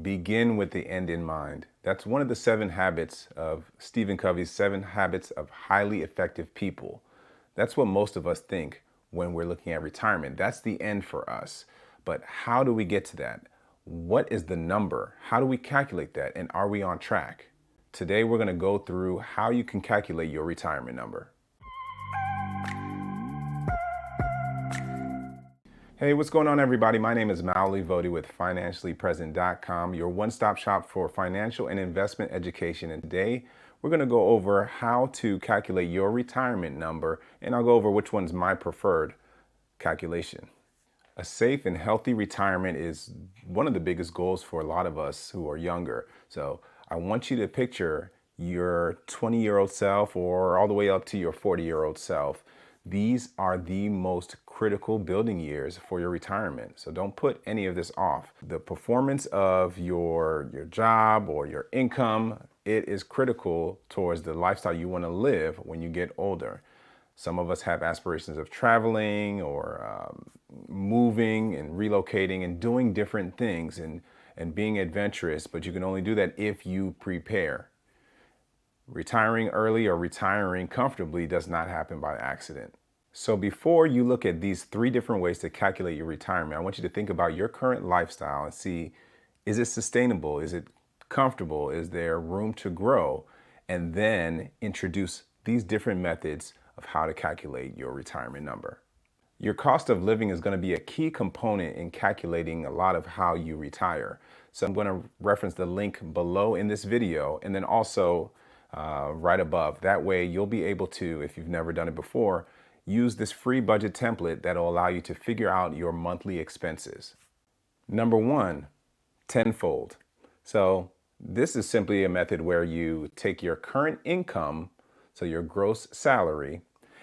Begin with the end in mind. That's one of the 7 habits of Stephen Covey's 7 habits of highly effective people. That's what most of us think when we're looking at retirement. That's the end for us. But how do we get to that? What is the number? How do we calculate that? And are we on track? Today, we're going to go through how you can calculate your retirement number. Hey, what's going on, everybody? My name is Maoli Vodi with financiallypresent.com, your one-stop shop for financial and investment education. And today, we're going to go over how to calculate your retirement number, and I'll go over which one's my preferred calculation. A safe and healthy retirement is one of the biggest goals for a lot of us who are younger. So I want you to picture your 20-year-old self or all the way up to your 40-year-old self. These are the most critical building years for your retirement. So don't put any of this off. The performance of your job or your income, it is critical towards the lifestyle you want to live when you get older. Some of us have aspirations of traveling or moving and relocating and doing different things and being adventurous, but you can only do that if you prepare. Retiring early or retiring comfortably does not happen by accident. So before you look at these 3 different ways to calculate your retirement, I want you to think about your current lifestyle and see, is it sustainable? Is it comfortable? Is there room to grow? And then introduce these different methods of how to calculate your retirement number. Your cost of living is going to be a key component in calculating a lot of how you retire. So I'm going to reference the link below in this video and then also right above. That way you'll be able to, if you've never done it before, use this free budget template that will allow you to figure out your monthly expenses. Number 1, tenfold. So this is simply a method where you take your current income, so your gross salary,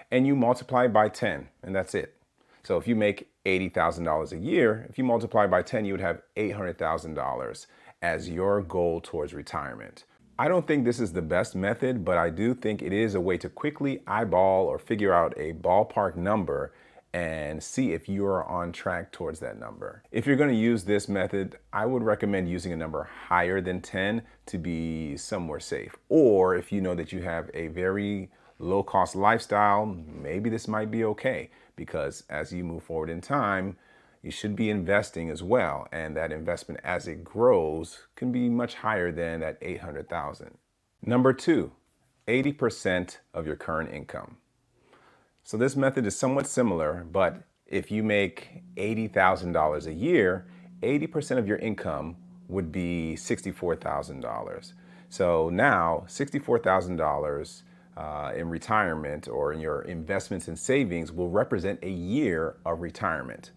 and you multiply by 10, and that's it. So if you make $80,000 a year, if you multiply by 10, you would have $800,000 as your goal towards retirement. I don't think this is the best method, but I do think it is a way to quickly eyeball or figure out a ballpark number and see if you are on track towards that number. If you're going to use this method, I would recommend using a number higher than 10 to be somewhere safe. Or if you know that you have a very low-cost lifestyle, maybe this might be okay, because as you move forward in time, you should be investing as well, and that investment as it grows can be much higher than that $800,000. Number 2, 80% of your current income. So this method is somewhat similar, but if you make $80,000 a year, 80% of your income would be $64,000. So now $64,000 in retirement or in your investments and savings will represent a year of retirement.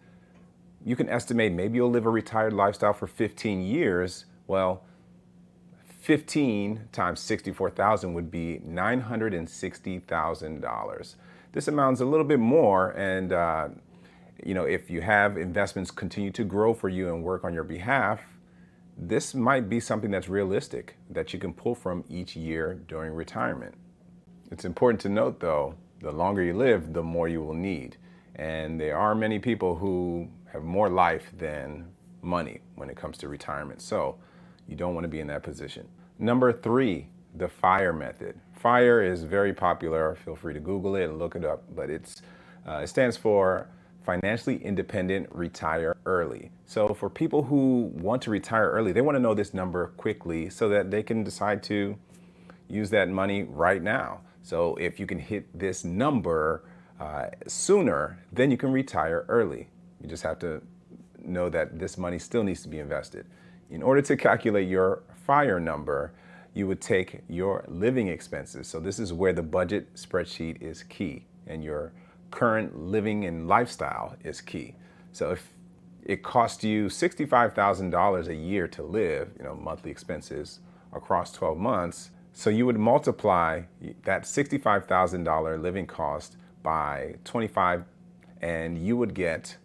You can estimate maybe you'll live a retired lifestyle for 15 years. Well, 15 times 64,000 would be $960,000. This amounts a little bit more, and if you have investments continue to grow for you and work on your behalf, this might be something that's realistic that you can pull from each year during retirement. It's important to note, though, the longer you live, the more you will need. And there are many people who have more life than money when it comes to retirement. So you don't want to be in that position. Number 3, the FIRE method. FIRE is very popular. Feel free to Google it and look it up. But it stands for Financially Independent Retire Early. So for people who want to retire early, they want to know this number quickly so that they can decide to use that money right now. So if you can hit this number sooner, then you can retire early. You just have to know that this money still needs to be invested. In order to calculate your FIRE number, you would take your living expenses. So this is where the budget spreadsheet is key, and your current living and lifestyle is key. So if it costs you $65,000 a year to live, monthly expenses across 12 months, so you would multiply that $65,000 living cost by 25, and you would get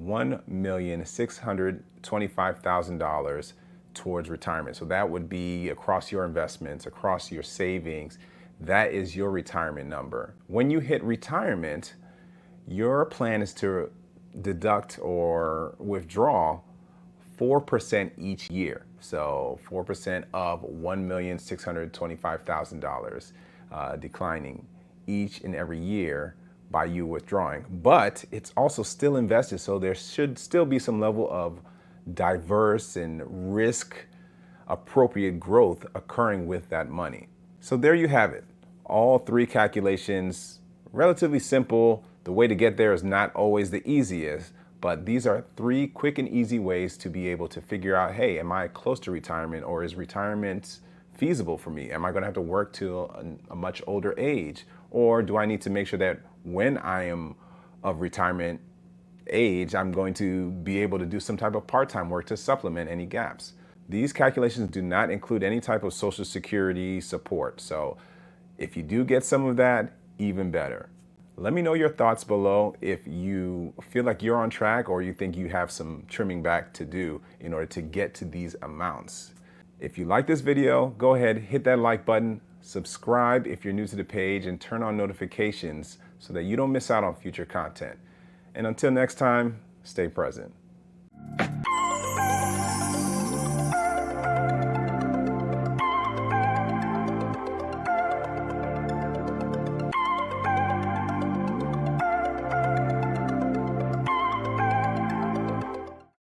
$1,625,000 towards retirement. So that would be across your investments, across your savings. That is your retirement number. When you hit retirement, your plan is to deduct or withdraw 4% each year. So 4% of $1,625,000 declining each and every year by you withdrawing. But it's also still invested, so there should still be some level of diverse and risk appropriate growth occurring with that money. So there you have it. All three calculations, relatively simple. The way to get there is not always the easiest, but these are three quick and easy ways to be able to figure out, hey, am I close to retirement, or is retirement feasible for me? Am I going to have to work till a much older age? Or do I need to make sure that when I am of retirement age, I'm going to be able to do some type of part-time work to supplement any gaps? These calculations do not include any type of Social Security support. So if you do get some of that, even better. Let me know your thoughts below if you feel like you're on track or you think you have some trimming back to do in order to get to these amounts. If you like this video, go ahead, hit that like button, subscribe if you're new to the page, and turn on notifications so that you don't miss out on future content. And until next time, stay present.